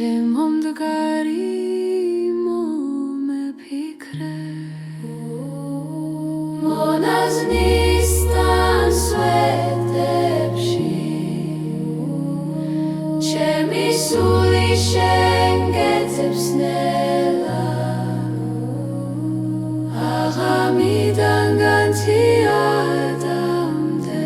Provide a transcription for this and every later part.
შემომდგარი მომეფიქრე მონაზნის სვეტებში ჩემი სული შენ გეძებს ნელა აღამიდან განთიადამდე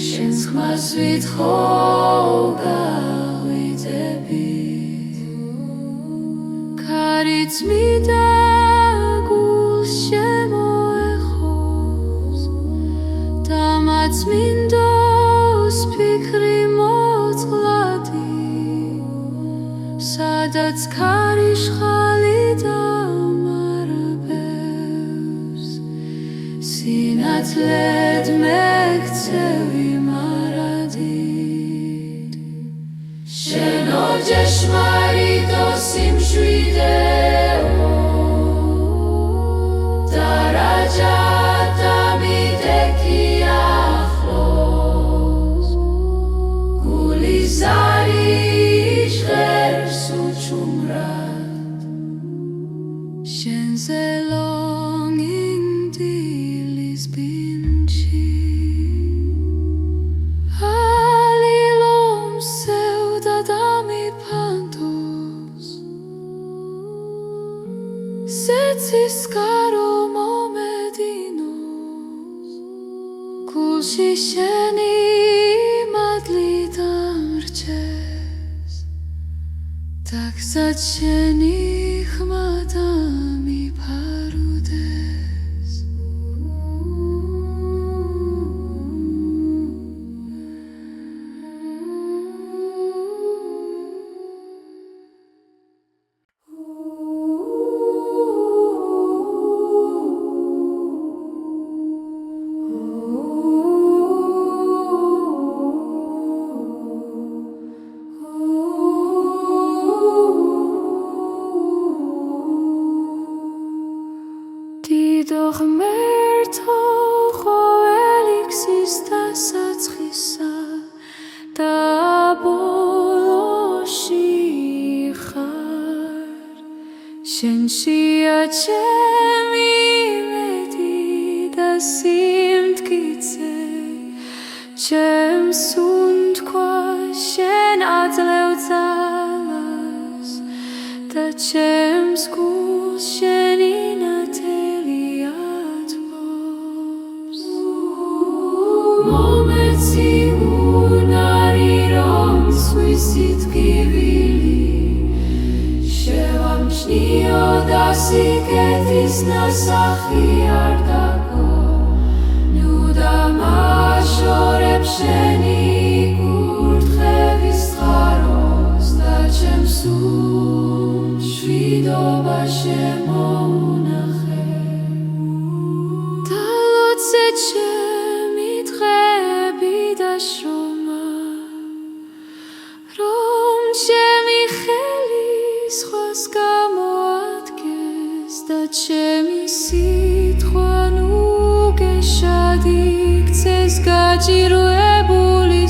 შენს ხმას ვითხოვ გავიდებით ქარიც მიდა გულს შემოეხოს და მათ მინდოს ფიქრი მოწყლადი სადაც ქარიშხალი დამარბევს სინათლედ მეკცევი მარადით შენ ოჯეშმარიტო სიმშვიდეო და რაჯათა მიდექი ახლოს გული ზარი ჟღერს უჩუმრად შენზე longing დილის ბინჩი ალილომ სევდა დამიფანტოს სეცის გარო მომედინოს გულში შენი მადლი დამრჩეს და გზად შენი ხმა დამიფარუდეს დიდო ღმერთო ყოველი გზის დასაწყისა და ბოლოში ხარ შენშია ჩემი იმედი და სიმტკიცე ჩემს უნთქვა შენ აძლევ ძალას და ჩემს გულს შენი ნათელი ათბობს მომეცი უნარი რომ სხვისი ტკივილი შევამჩნიო და სიკეთის ნასახი არ დაგო ნუ დამაშორებ შენი კურთხევის წყაროს და ჩემს მშვიდობა შემოუნახე დალოცე ჩემი დღეები და შრომა რომ ჩემი ხელი სხვას გამოადგეს და ჩემი სიტყვა ნუ გეშად იქცეს გაჭირვებული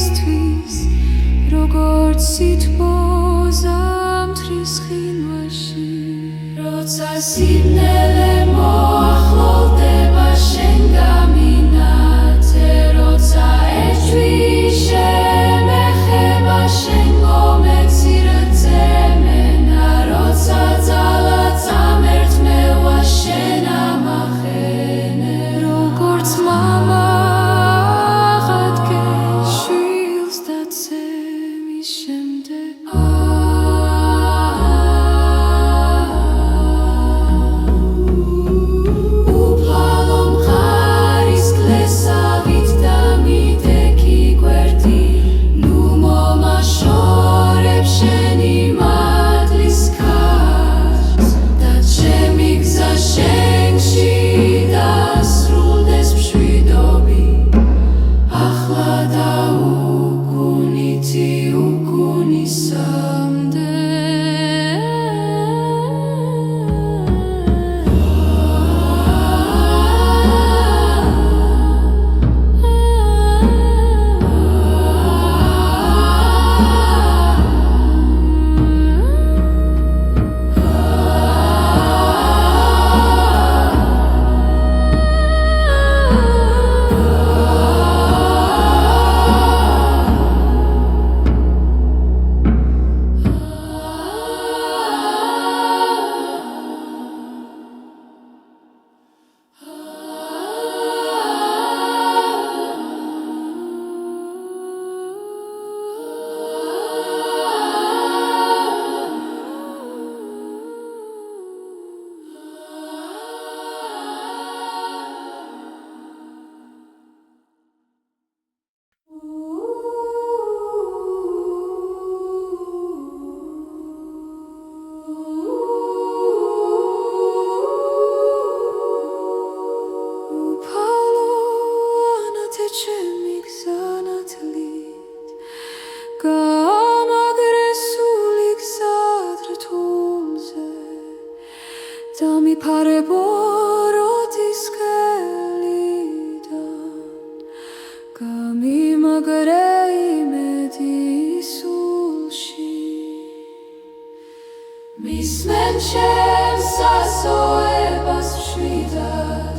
ჩემს სასოებას მშვიდად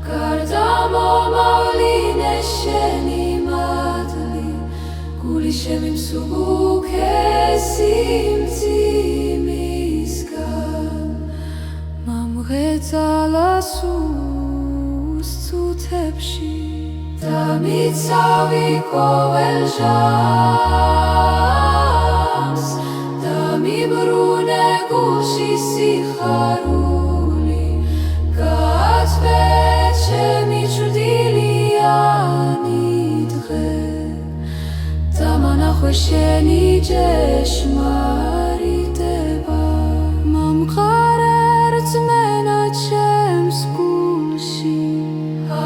გარდა მომავლინეს შენი მადლი გული შემიმსუბუქესი მძიმისგან მამღეწალა სუს წუთებში და მიცავი ყოველ ჟამს და მიბრუნე გულში სიხარული გაათვე ჩემი ჭრდილიანი დღე და მანახვე შენი ჭეშმარიტება მომყარე რწმენა ჩემს გულში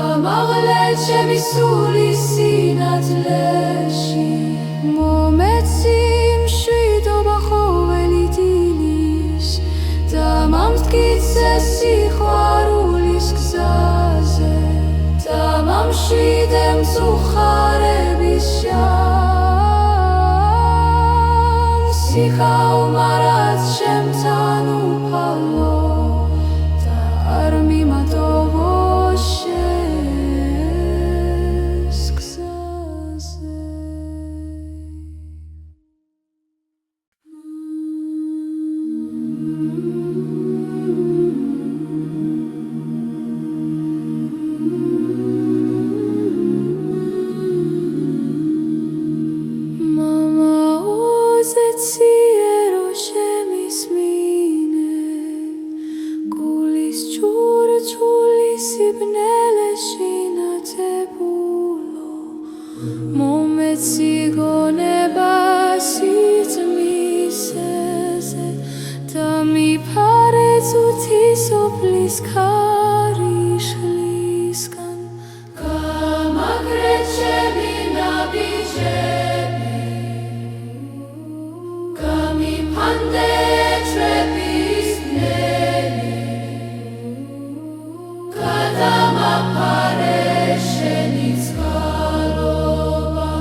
ამაღლე ჩემი სული სინათლეში მომეცი მშვიდობა ყოველი დილის და მომტკიცე სიყვარულის გზაზე და მომშვიდე მწუხარების ჟამს სიხაუმარად ჩემთან უფალო და არ მიმატოვო შენს გზაზე Zeciero შემისმინე გულის ჭურჭული სიბნელეში ნათებულო მომეცი გონება სიწმისეზე და მიფარე წუთი სოფლის ქარიშხლისგან გამაგრე ჩემი ნაბიჯები Gamipande trebis neli Kadama pare shenits galoba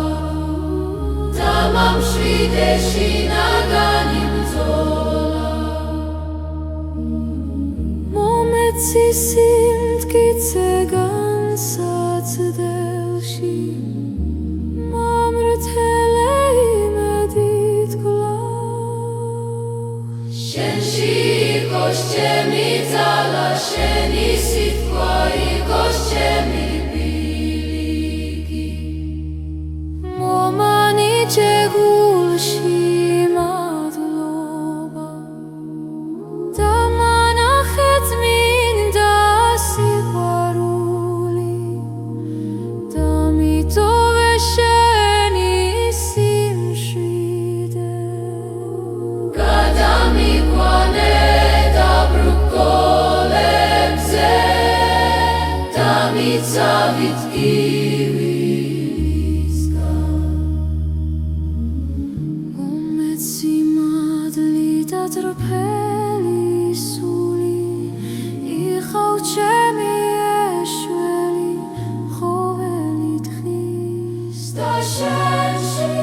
Damam shvide shinagani bzola Mometsi simtkitse gansatdelshi Mamrtele imedit Kościemi cala szeni sitwa I kościemi biligi Momani czegulsi madloba Damana chetmin da siwaruli Dami to szeni simshide Gadami kwane Micavit giviska Momeci madli da tropeli suli I chaučemi ešveli choveli tchis Da šenši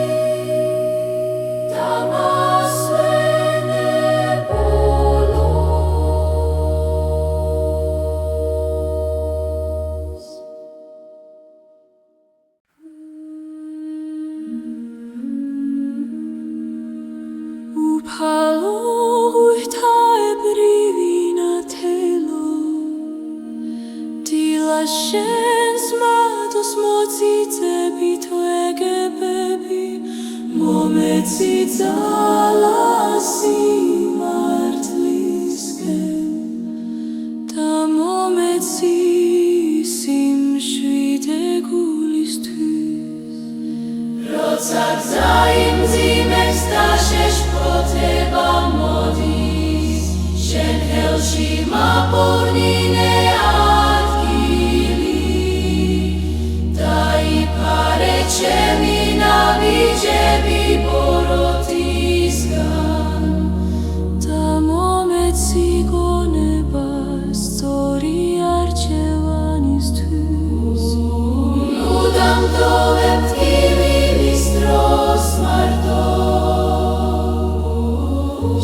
da masvene bolo Upalo taebrivina telo Dila shens matos mocitsebi twegebebi Momeci zalasi martlisken Da momeci simshvide gulistys Rotsak zaim zimeks da shesh poteba modis Shen helshi mapurnine adgili Da ipare chemi nabijebi borotisgan Da momeci goneba stori archevanistys Nudam dovem tgili mistros marto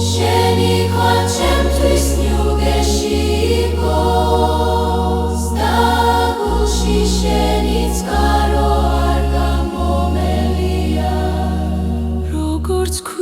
Sheni kvancem tu როგორც